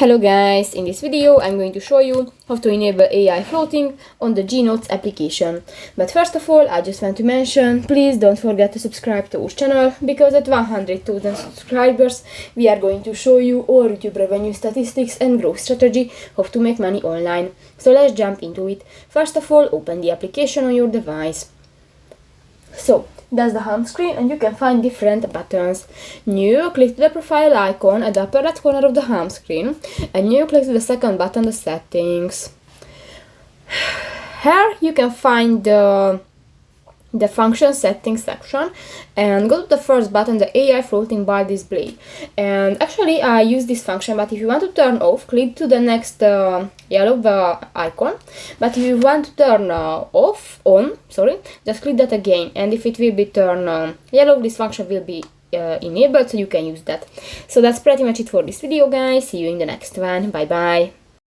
Hello guys, in this video I'm going to show you how to enable AI floating on the Jnotes application. But first of all, I just want to mention, please don't forget to subscribe to our channel, because at 100,000 subscribers we are going to show you all YouTube revenue statistics and growth strategy, how to make money online. So let's jump into it. First of all, open the application on your device. So that's the home screen, and you can find different buttons. New, click to the profile icon at the upper right corner of the home screen, and new, click to the second button, the settings. Here you can find the function settings section, and go to the first button, the AI floating bar display. And actually I use this function, but if you want to turn off, click to the next yellow icon. But if you want to turn on, just click that again, and if it will be turned yellow, this function will be enabled, so you can use that. So that's pretty much it for this video, guys. See you in the next one. Bye bye.